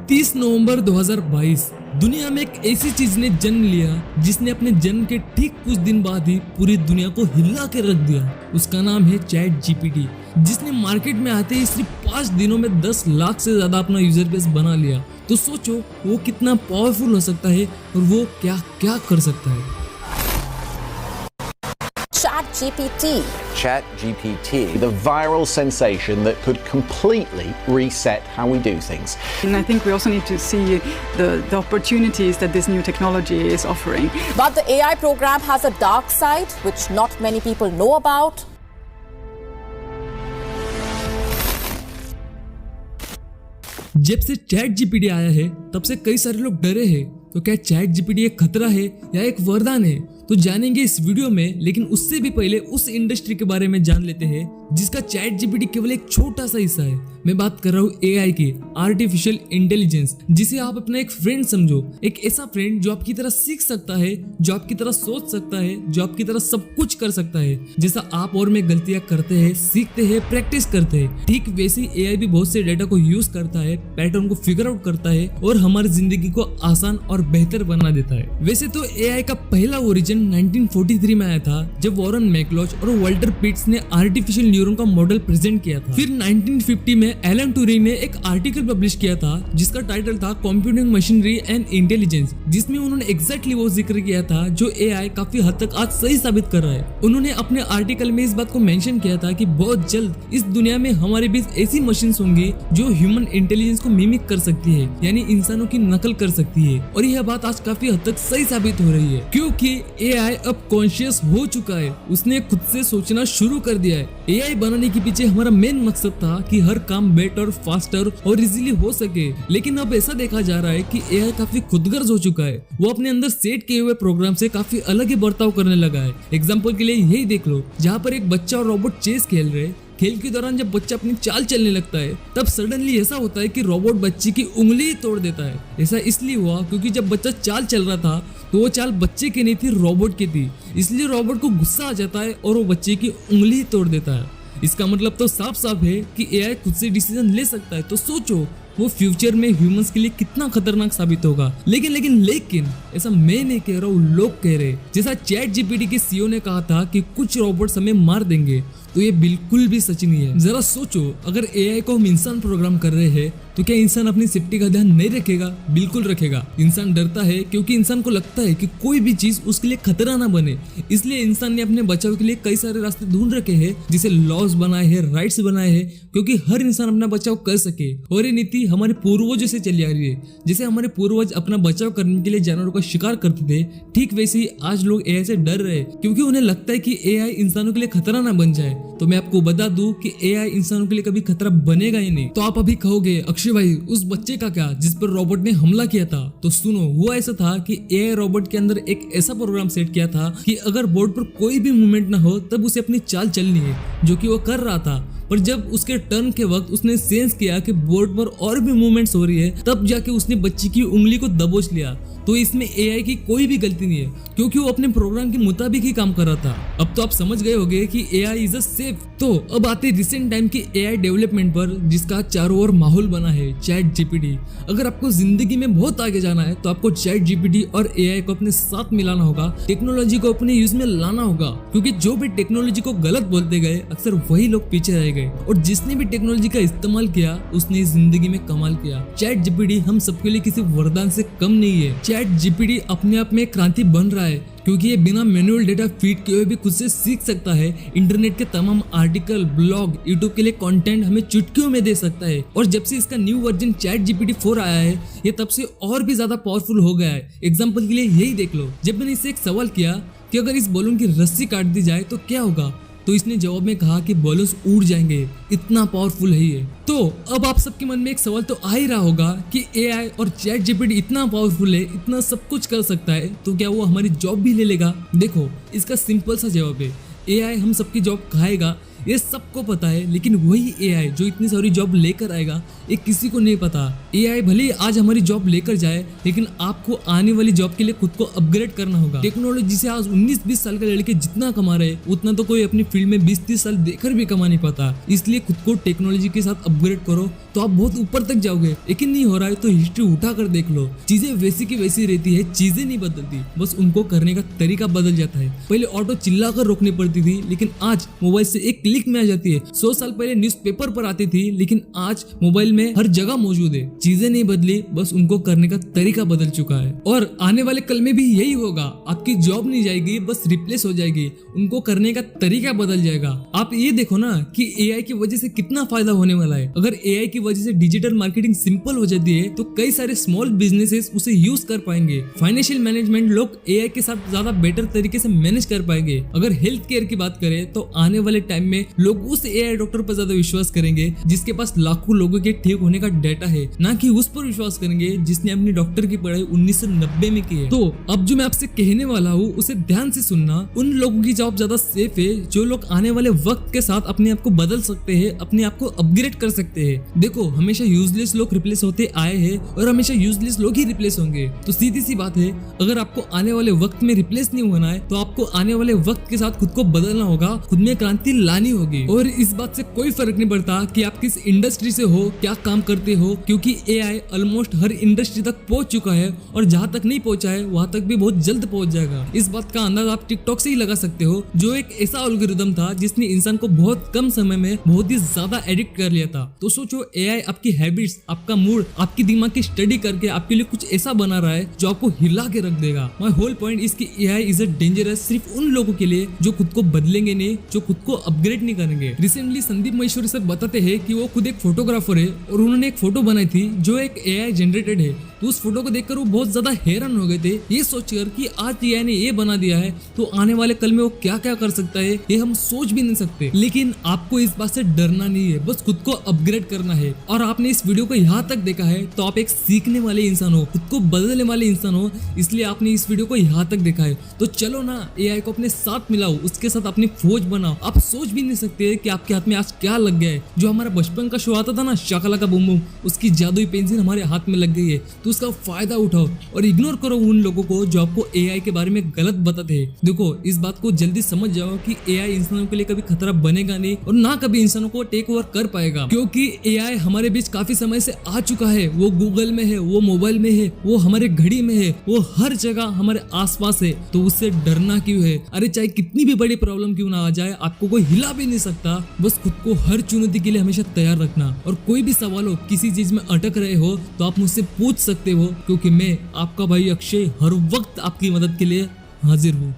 30 नवंबर 2022 दुनिया में एक ऐसी चीज ने जन्म लिया जिसने अपने जन्म के ठीक कुछ दिन बाद ही पूरी दुनिया को हिला के रख दिया। उसका नाम है चैट जीपीटी, जिसने मार्केट में आते ही सिर्फ 5 दिनों में 10 लाख से ज्यादा अपना यूजर बेस बना लिया। तो सोचो वो कितना पावरफुल हो सकता है और वो क्या क्या कर सकता है। ChatGPT, the viral sensation that could completely reset how we do things. And I think we also need to see the opportunities that this new technology is offering. But the AI program has a dark side which not many people know about. जब से chat GPT आया है तब से कई सारे लोग डरे हैं। तो क्या चैट जीपीटी एक खतरा है या एक वरदान है, तो जानेंगे इस वीडियो में। लेकिन उससे भी पहले उस इंडस्ट्री के बारे में जान लेते हैं जिसका चैट जीपीटी केवल एक छोटा सा हिस्सा है। मैं बात कर रहा हूँ एआई की, आर्टिफिशियल इंटेलिजेंस, जिसे आप अपना एक फ्रेंड समझो। एक ऐसा फ्रेंड जो आपकी तरह सीख सकता है, जो आपकी तरह सोच सकता है, जो आपकी तरह सब कुछ कर सकता है। जैसा आप और मैं गलतियां करते हैं, सीखते हैं, प्रैक्टिस करते हैं, ठीक वैसे ही एआई भी बहुत से डेटा को यूज करता है, पैटर्न को फिगर आउट करता है और हमारी जिंदगी को आसान और बेहतर बना देता है। वैसे तो एआई का पहला ओरिजिन 1943 में आया था, जब वॉरेन मैकलॉच और वाल्टर पिट्स ने आर्टिफिशियल न्यूरॉन का मॉडल प्रेजेंट किया था। फिर 1950 में एलन ट्यूरिंग ने एक आर्टिकल पब्लिश किया था जिसका टाइटल था कंप्यूटिंग मशीनरी एंड इंटेलिजेंस, जिसमें उन्होंने एग्जैक्टली वो जिक्र किया था जो एआई काफी हद तक आज सही साबित कर रहा है। उन्होंने अपने आर्टिकल में इस बात को मेंशन किया था कि बहुत जल्द इस दुनिया में हमारे बीच ऐसी मशीन्स होंगी जो ह्यूमन इंटेलिजेंस को मिमिक कर सकती है, यानी इंसानों की नकल कर सकती है। और यह बात आज काफी हद तक सही साबित हो रही है, क्योंकि एआई अब कॉन्शियस हो चुका है। उसने खुद से सोचना शुरू कर दिया है। एआई बनाने के पीछे हमारा मेन मकसद था कि हर काम बेटर, फास्टर और इजीली हो सके। लेकिन अब ऐसा देखा जा रहा है कि एआई काफी खुदगर्ज हो चुका है। वो अपने अंदर सेट किए हुए प्रोग्राम से काफी अलग ही बर्ताव करने लगा है। एग्जाम्पल के लिए यही देख लो, जहाँ पर एक बच्चा और रोबोट चेस खेल रहे हैं। खेल के दौरान जब बच्चा अपनी चाल चलने लगता है तब सडनली ऐसा होता है कि रोबोट बच्चे की उंगली ही तोड़ देता है। ऐसा इसलिए हुआ क्योंकि जब बच्चा चाल चल रहा था तो वो चाल बच्चे की नहीं थी, रोबोट की थी। इसलिए रोबोट को गुस्सा आ जाता है और वो बच्चे की उंगली ही तोड़ देता है। इसका मतलब तो साफ साफ है कि एआई खुद से डिसीजन ले सकता है। तो सोचो वो फ्यूचर में ह्यूमंस के लिए कितना खतरनाक साबित होगा। लेकिन ऐसा मैं नहीं कह रहा हूँ, लोग कह रहे। जैसा चैट जीपीटी के सीईओ ने कहा था कि कुछ रोबोट्स हमें मार देंगे, तो ये बिल्कुल भी सच नहीं है। जरा सोचो, अगर एआई को हम इंसान प्रोग्राम कर रहे हैं तो क्या इंसान अपनी सेफ्टी का ध्यान नहीं रखेगा? बिल्कुल रखेगा। इंसान डरता है क्योंकि इंसान को लगता है कि कोई भी चीज उसके लिए खतरा ना बने। इसलिए इंसान ने अपने बचाव के लिए कई सारे रास्ते ढूंढ रखे हैं, जैसे लॉज बनाए हैं, राइट्स बनाए हैं, क्योंकि हर इंसान अपना बचाव कर सके। और ये नीति हमारे पूर्वजों से चली आ रही है। जैसे हमारे पूर्वज अपना बचाव करने के लिए जानवरों का शिकार करते थे, ठीक वैसे ही आज लोग एआई से डर रहे हैं, क्योंकि उन्हें लगता है कि एआई इंसानों के लिए खतरा ना बन जाए। तो मैं आपको बता दूं कि एआई इंसानों के लिए कभी खतरा बनेगा ही नहीं। तो आप अभी कहोगे, अक्षय भाई उस बच्चे का क्या जिस पर रोबोट ने हमला किया था? तो सुनो, हुआ ऐसा था कि एआई रोबोट के अंदर एक ऐसा प्रोग्राम सेट किया था कि अगर बोर्ड पर कोई भी मूवमेंट ना हो तब उसे अपनी चाल चलनी है, जो कि वो कर रहा था। पर जब उसके टर्न के वक्त उसने सेंस किया कि बोर्ड पर और भी मूवमेंट्स हो रही है, तब जाके उसने बच्ची की उंगली को दबोच लिया। तो इसमें एआई की कोई भी गलती नहीं है, क्योंकि वो अपने प्रोग्राम के मुताबिक ही काम कर रहा था। अब तो आप समझ गए होंगे कि एआई इज अ सेफ। तो अब आते रिसेंट टाइम के एआई डेवलपमेंट पर, जिसका चारों ओर माहौल बना है चैट जीपीटी। अगर आपको जिंदगी में बहुत आगे जाना है तो आपको चैट जीपीटी और एआई को अपने साथ मिलाना होगा, टेक्नोलॉजी को अपने यूज में लाना होगा। क्योंकि जो भी टेक्नोलॉजी को गलत बोलते गए, अक्सर वही लोग पीछे रह गए, और जिसने भी टेक्नोलॉजी का इस्तेमाल किया उसने जिंदगी में कमाल किया। चैट जीपीटी हम सबके लिए किसी वरदान से कम नहीं है। चैट जीपीटी अपने आप में क्रांति बन रहा है, क्योंकि ये बिना मैनुअल डेटा फीड किए हुए भी खुद से सीख सकता है। इंटरनेट के तमाम आर्टिकल, ब्लॉग, यूट्यूब के लिए कंटेंट हमें चुटकियों में दे सकता है। और जब से इसका न्यू वर्जन चैट जीपीटी 4 आया है, ये तब से और भी ज्यादा पावरफुल हो गया है। एग्जांपल के लिए यही देख लो, जब मैंने इसे एक सवाल किया कि अगर इस बलून की रस्सी काट दी जाए तो क्या होगा, तो इसने जवाब में कहा कि बलून्स उड़ जाएंगे। इतना पावरफुल है ये। तो अब आप सबके मन में एक सवाल तो आ ही रहा होगा कि एआई और चैट जीपीटी इतना पावरफुल है, इतना सब कुछ कर सकता है, तो क्या वो हमारी जॉब भी ले लेगा? देखो, इसका सिंपल सा जवाब है, एआई हम सबकी जॉब खाएगा, ये सबको पता है, लेकिन वही एआई जो इतनी सारी जॉब लेकर आएगा ये किसी को नहीं पता। एआई भले ही आज हमारी जॉब लेकर जाए, लेकिन आपको आने वाली जॉब के लिए खुद को अपग्रेड करना होगा। टेक्नोलॉजी से आज 19-20 साल के लड़के जितना कमा रहे उतना तो कोई अपनी फील्ड में 20-30 साल देकर भी कमा नहीं पाता। इसलिए खुद को टेक्नोलॉजी के साथ अपग्रेड करो तो आप बहुत ऊपर तक जाओगे। लेकिन नहीं हो रहा है तो हिस्ट्री उठा कर देख लो, चीजें वैसी की वैसी रहती है, चीजें नहीं बदलती, बस उनको करने का तरीका बदल जाता है। पहले ऑटो चिल्ला कर रोकनी पड़ती थी, लेकिन आज मोबाइल से एक क्लिक में आ जाती है। 100 साल पहले न्यूज़पेपर पर आती थी, लेकिन आज मोबाइल में हर जगह मौजूद है। चीजें नहीं बदली, बस उनको करने का तरीका बदल चुका है। और आने वाले कल में भी यही होगा, आपकी जॉब नहीं जाएगी, बस रिप्लेस हो जाएगी, उनको करने का तरीका बदल जाएगा। आप ये देखो ना कि एआई की वजह से कितना फायदा होने वाला है। अगर एआई की वजह से डिजिटल मार्केटिंग सिंपल हो जाती है तो कई सारे स्मॉल बिजनेसेस उसे यूज कर पाएंगे। फाइनेंशियल मैनेजमेंट लोग एआई के साथ ज्यादा बेटर तरीके से मैनेज कर पाएंगे। अगर हेल्थ केयर की बात करें तो आने वाले टाइम में लोग उस एआई डॉक्टर पर ज्यादा विश्वास करेंगे जिसके पास लाखों लोगों के ठीक होने का डेटा है, ना कि उस पर विश्वास करेंगे जिसने अपनी डॉक्टर की पढ़ाई 1990 में की है। तो अब जो मैं आपसे कहने वाला हूँ उसे ध्यान से सुनना। उन लोगों की जॉब ज्यादा सेफ है जो लोग आने वाले वक्त के साथ अपने आप को बदल सकते हैं, अपने आप को अपग्रेड कर सकते हैं। देखो, हमेशा यूजलेस लोग रिप्लेस होते आए हैं और हमेशा यूजलेस लोग ही रिप्लेस होंगे। तो सीधी सी बात है, अगर आपको आने वाले वक्त में रिप्लेस नहीं होना है तो आपको आने वाले वक्त के साथ खुद को बदलना होगा, खुद में क्रांति लानी होगी। और इस बात से कोई फर्क नहीं पड़ता कि आप किस इंडस्ट्री से हो, क्या काम करते हो, क्योंकि एआई ऑलमोस्ट हर इंडस्ट्री तक पहुंच चुका है और जहां तक नहीं पहुंचा है वहां तक भी बहुत जल्द पहुंच जाएगा। इस बात का अंदाज आप टिकटॉक से ही लगा सकते हो, जो एक ऐसा एल्गोरिथम था जिसने इंसान को बहुत कम समय में बहुत ही ज्यादा एडिक्ट कर लिया था। तो सोचो, एआई आपकी हैबिट्स, आपका मूड, आपकी दिमाग की स्टडी करके आपके लिए कुछ ऐसा बना रहा है जो आपको हिला के रख देगा। माय होल पॉइंट इज कि एआई इज अ डेंजरस सिर्फ उन लोगों के लिए जो खुद को बदलेंगे नहीं, जो खुद को अपग्रेड नहीं करेंगे। रिसेंटली संदीप महेश्वरी सर बताते हैं कि वो खुद एक फोटोग्राफर है और उन्होंने एक फोटो बनाई थी जो एक एआई जनरेटेड है। तो उस फोटो को देखकर वो बहुत ज्यादा हैरान हो गए थे, ये सोचकर कि आज एआई ने ये बना दिया है तो आने वाले कल में वो क्या क्या कर सकता है ये हम सोच भी नहीं सकते। लेकिन आपको इस बात से डरना नहीं है, बस खुद को अपग्रेड करना है। और आपने इस वीडियो को यहाँ तक देखा है तो आप एक सीखने वाले इंसान हो, खुद को बदलने वाले इंसान हो, इसलिए आपने इस वीडियो को यहाँ तक देखा है। तो चलो ना, एआई को अपने साथ मिलाओ, उसके साथ अपनी फौज बनाओ। आप सोच भी नहीं सकते कि आपके हाथ में आज क्या लग गया है। जो हमारा बचपन का शो आता था ना, शाकालाका बूम बूम, उसकी जादुई पेंसिल हमारे हाथ में लग गई है। तो उसका फायदा उठाओ और इग्नोर करो उन लोगों को जो आपको एआई के बारे में गलत बताते हैं। देखो, इस बात को जल्दी समझ जाओ कि एआई इंसानों के लिए कभी खतरा बनेगा नहीं और ना कभी इंसानों को टेक ओवर कर पाएगा, क्योंकि एआई हमारे बीच काफी समय से आ चुका है। वो गूगल में है, वो मोबाइल में है, वो हमारे घड़ी में है, वो हर जगह हमारे आसपास है। तो उससे डरना क्यों है? अरे चाहे कितनी भी बड़ी प्रॉब्लम क्यों ना आ जाए, आपको कोई हिला भी नहीं सकता। बस खुद को हर चुनौती के लिए हमेशा तैयार रखना। और कोई भी सवाल हो, किसी चीज में अटक रहे हो तो आप मुझसे पूछ सकते हो, क्योंकि मैं आपका भाई अक्षय हर वक्त आपकी मदद के लिए हाजिर हूँ।